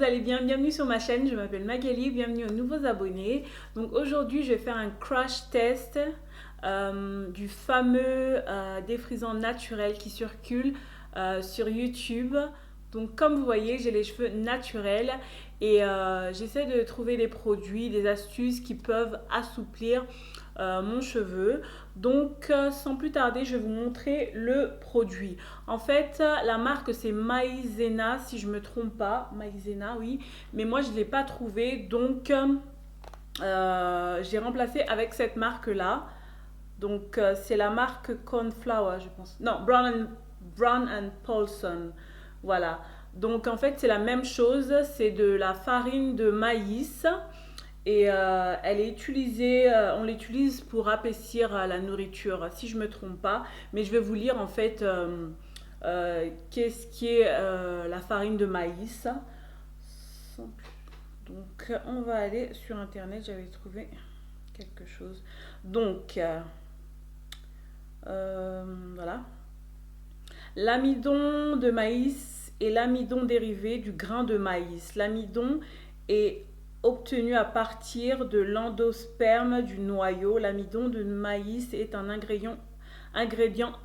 vous allez bien? Bienvenue sur ma chaîne, je m'appelle Magali, bienvenue aux nouveaux abonnés. Donc aujourd'hui, je vais faire un crash test du fameux défrisant naturel qui circule sur YouTube. Donc comme vous voyez, j'ai les cheveux naturels et j'essaie de trouver des produits, des astuces qui peuvent assouplir mon cheveu. Donc sans plus tarder, je vais vous montrer le produit. En fait, la marque c'est Maïzena, si je me trompe pas. Maïzena, oui. Mais moi je ne l'ai pas trouvé, donc j'ai remplacé avec cette marque là. Donc c'est la marque Cornflower, je pense. Non, Brown and Paulson. Voilà. Donc en fait c'est la même chose, c'est de la farine de maïs. Et elle est utilisée, on l'utilise pour épaissir la nourriture, si je ne me trompe pas. Mais je vais vous lire en fait qu'est-ce qui est la farine de maïs. Donc on va aller sur internet, j'avais trouvé quelque chose. Donc voilà. L'amidon de maïs est l'amidon dérivé du grain de maïs. L'amidon est obtenu à partir de l'endosperme du noyau. L'amidon de maïs est un ingrédient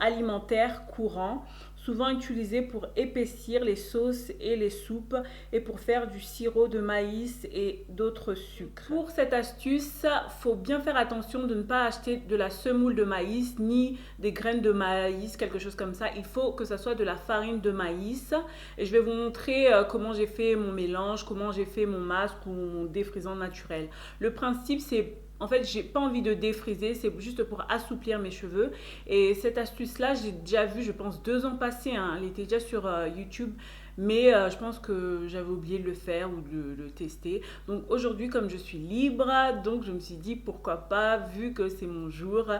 alimentaire courant, souvent utilisé pour épaissir les sauces et les soupes et pour faire du sirop de maïs et d'autres sucres. Pour cette astuce, il faut bien faire attention de ne pas acheter de la semoule de maïs ni des graines de maïs, quelque chose comme ça. Il faut que ça soit de la farine de maïs. Et je vais vous montrer comment j'ai fait mon mélange, comment j'ai fait mon masque ou mon défrisant naturel. Le principe, c'est en fait, j'ai pas envie de défriser, c'est juste pour assouplir mes cheveux. Et cette astuce-là, j'ai déjà vu, je pense, 2 ans passés. Hein. Elle était déjà sur YouTube, mais je pense que j'avais oublié de le faire ou de le tester. Donc aujourd'hui, comme je suis libre, donc je me suis dit pourquoi pas, vu que c'est mon jour,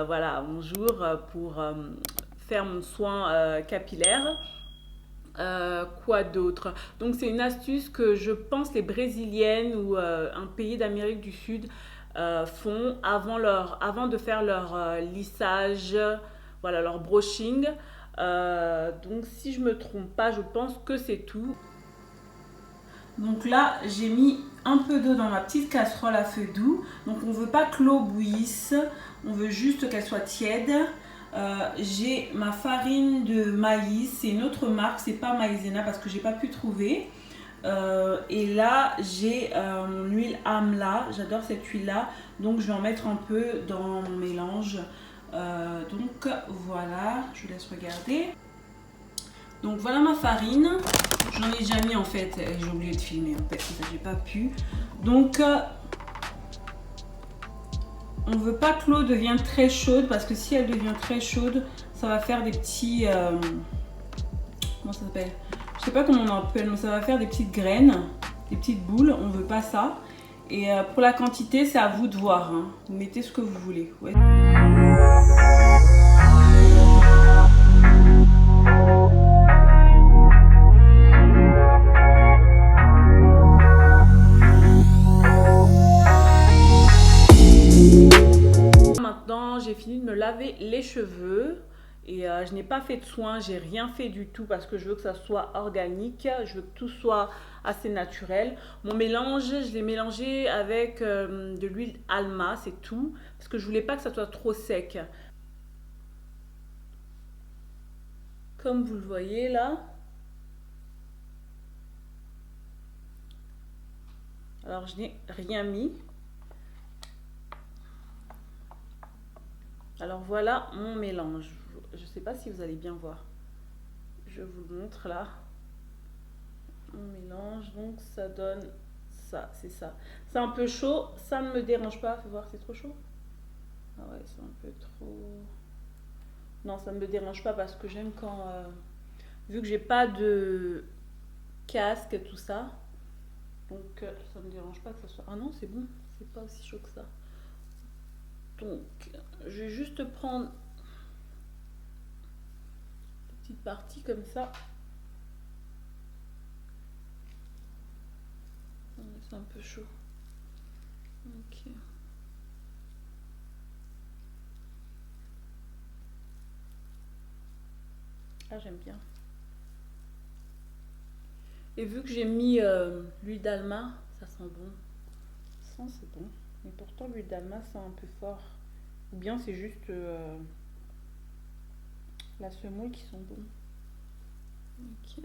voilà, mon jour pour faire mon soin capillaire. Quoi d'autre? Donc c'est une astuce que je pense les Brésiliennes ou un pays d'Amérique du Sud font avant de faire leur lissage, voilà, leur brushing. Donc si je me trompe pas, je pense que c'est tout. Donc là, j'ai mis un peu d'eau dans ma petite casserole à feu doux. Donc on ne veut pas que l'eau bouillisse, on veut juste qu'elle soit tiède. J'ai ma farine de maïs, c'est une autre marque, c'est pas Maïzena parce que j'ai pas pu trouver. Et là j'ai mon huile Amla, j'adore cette huile là, donc je vais en mettre un peu dans mon mélange. Donc voilà, je vous laisse regarder. Donc voilà ma farine, j'en ai déjà mis en fait, j'ai oublié de filmer en fait, ça j'ai pas pu. Donc on veut pas que l'eau devienne très chaude parce que si elle devient très chaude, ça va faire des petits... comment ça s'appelle? Je sais pas comment on appelle, mais ça va faire des petites graines, des petites boules. On veut pas ça. Et pour la quantité, c'est à vous de voir. Hein. Vous mettez ce que vous voulez. Ouais. Maintenant, j'ai fini de me laver les cheveux. Et je n'ai pas fait de soins, j'ai rien fait du tout parce que je veux que ça soit organique, je veux que tout soit assez naturel. Mon mélange, je l'ai mélangé avec de l'huile Alma, c'est tout, parce que je voulais pas que ça soit trop sec. Comme vous le voyez là. Alors je n'ai rien mis. Alors voilà mon mélange. Je ne sais pas si vous allez bien voir. Je vous le montre là. On mélange, donc ça donne ça, c'est ça. C'est un peu chaud, ça ne me dérange pas. Fais voir, c'est trop chaud. Ah ouais, c'est un peu trop... Non, ça ne me dérange pas parce que j'aime quand... vu que j'ai pas de casque et tout ça, donc ça me dérange pas que ça soit... Ah non, c'est bon, c'est pas aussi chaud que ça. Donc, je vais juste prendre une petite partie comme ça. C'est un peu chaud. Ok. Ah, j'aime bien. Et vu que j'ai mis l'huile d'alma, ça sent bon. Ça c'est bon. Mais pourtant l'huile d'alma sent un peu fort. Ou bien c'est juste la semoule qui sent bon. Ok.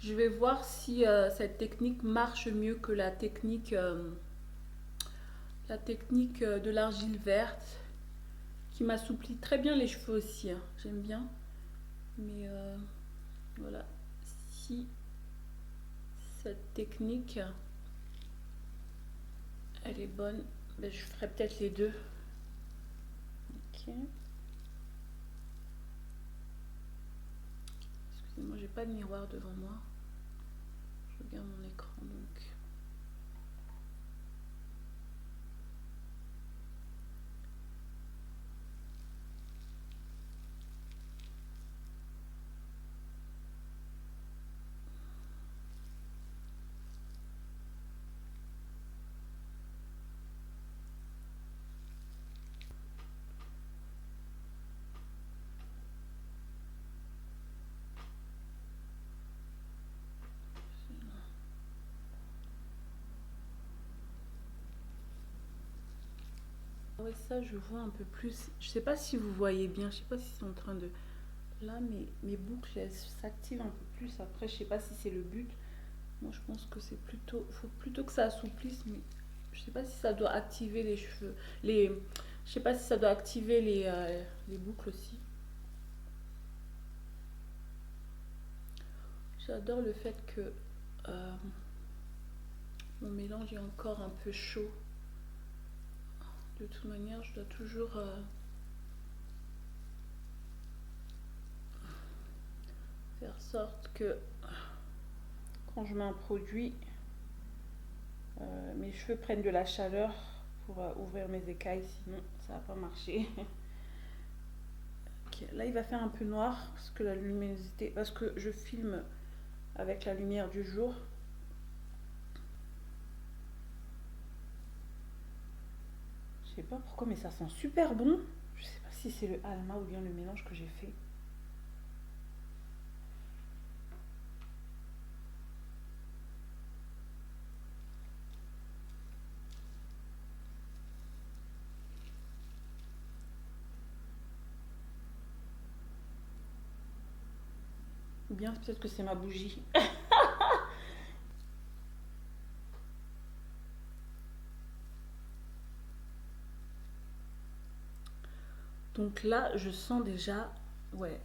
Je vais voir si cette technique marche mieux que la technique de l'argile verte, qui m'assouplit très bien les cheveux aussi, hein. J'aime bien. Mais voilà, si cette technique, elle est bonne, ben, je ferai peut-être les deux. Ok. Excusez-moi, j'ai pas de miroir devant moi. Je regarde mon écran donc. Ouais, ça je vois un peu plus. Je sais pas si vous voyez bien, je sais pas si c'est en train de. Là, mes boucles elles s'activent un peu plus. Après, je sais pas si c'est le but. Moi, je pense que c'est plutôt. Faut plutôt que ça assouplisse, mais je sais pas si ça doit activer les cheveux. Je sais pas si ça doit activer les boucles aussi. J'adore le fait que euh, mon mélange est encore un peu chaud. De toute manière, je dois toujours faire sorte que quand je mets un produit, mes cheveux prennent de la chaleur pour ouvrir mes écailles, sinon ça va pas marcher. Ok, là il va faire un peu noir parce que la luminosité, parce que je filme avec la lumière du jour. Je sais pas pourquoi, mais ça sent super bon. Je sais pas si c'est le Alma ou bien le mélange que j'ai fait. Ou bien peut-être que c'est ma bougie. Donc là, je sens déjà, ouais,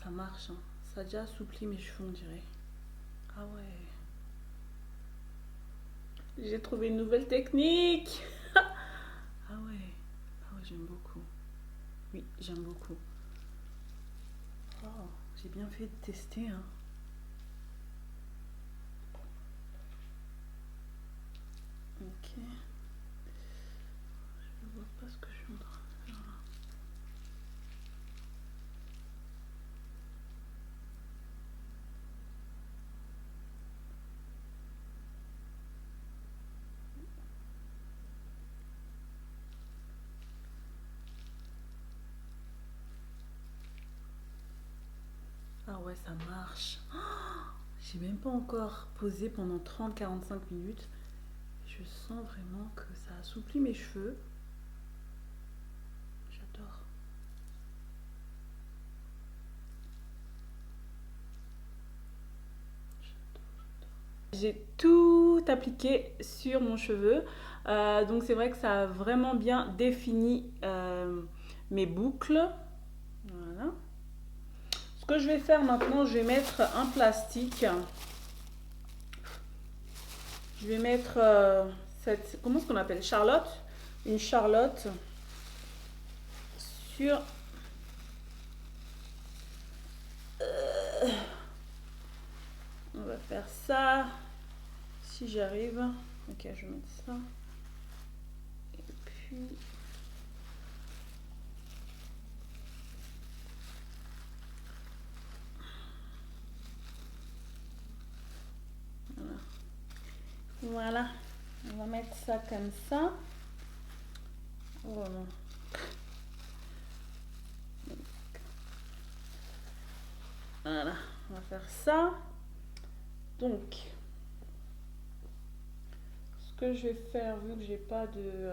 ça marche, hein. Ça a déjà assoupli mes cheveux, on dirait. Ah ouais. J'ai trouvé une nouvelle technique. Ah ouais. Ah ouais, j'aime beaucoup. Oui, j'aime beaucoup. Oh, j'ai bien fait de tester, hein. Ok. Je vois pas ce que je suis en train de faire là. Ah ouais, ça marche. Oh, j'ai même pas encore posé pendant 30-45 minutes. Je sens vraiment que ça assouplit mes cheveux. J'adore. J'ai tout appliqué sur mon cheveu. Donc c'est vrai que ça a vraiment bien défini mes boucles. Voilà. Ce que je vais faire maintenant, je vais mettre un plastique. Je vais mettre cette, comment est-ce qu'on appelle, Charlotte, une Charlotte sur. On va faire ça. Si j'arrive. Ok, je vais mettre ça. Et puis. Voilà. Voilà. On va mettre ça comme ça. Oh non. Voilà, on va faire ça. Donc, ce que je vais faire, vu que j'ai pas de...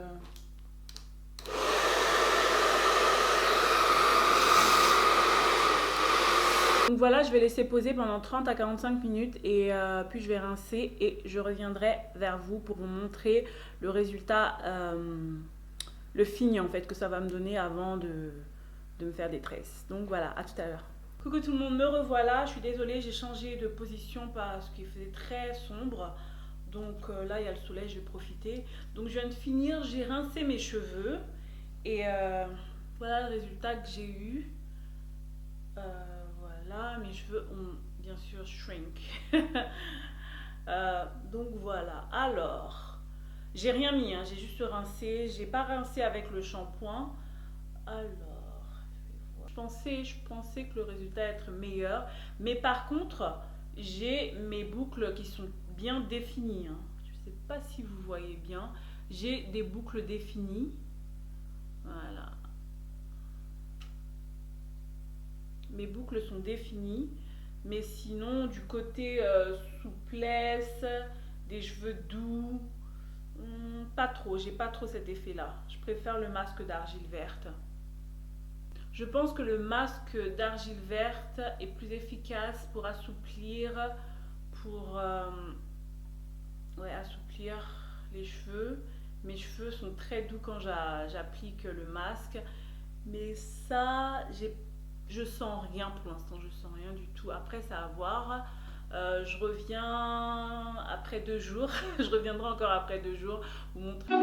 Donc voilà, je vais laisser poser pendant 30 à 45 minutes et puis je vais rincer et je reviendrai vers vous pour vous montrer le résultat, le fini en fait que ça va me donner avant de me faire des tresses. Donc voilà, à tout à l'heure. Coucou tout le monde, me revoilà. Je suis désolée, j'ai changé de position parce qu'il faisait très sombre. Donc là, il y a le soleil, je vais profiter. Donc je viens de finir, j'ai rincé mes cheveux et voilà le résultat que j'ai eu. Voilà, mes cheveux ont bien sûr shrink. Donc voilà. Alors, j'ai rien mis, hein, j'ai juste rincé. J'ai pas rincé avec le shampoing. Alors, je pensais que le résultat allait être meilleur. Mais par contre, j'ai mes boucles qui sont bien définies, hein. Je ne sais pas si vous voyez bien. J'ai des boucles définies. Voilà. Mes boucles sont définies, mais sinon du côté souplesse, des cheveux doux, pas trop, j'ai pas trop cet effet là. Je préfère le masque d'argile verte. Je pense que le masque d'argile verte est plus efficace pour assouplir, pour assouplir les cheveux. Mes cheveux sont très doux quand j'applique le masque, mais ça, je sens rien pour l'instant, je sens rien du tout. Après, ça à voir. Je reviens après 2 jours. Je reviendrai encore après 2 jours vous montrer.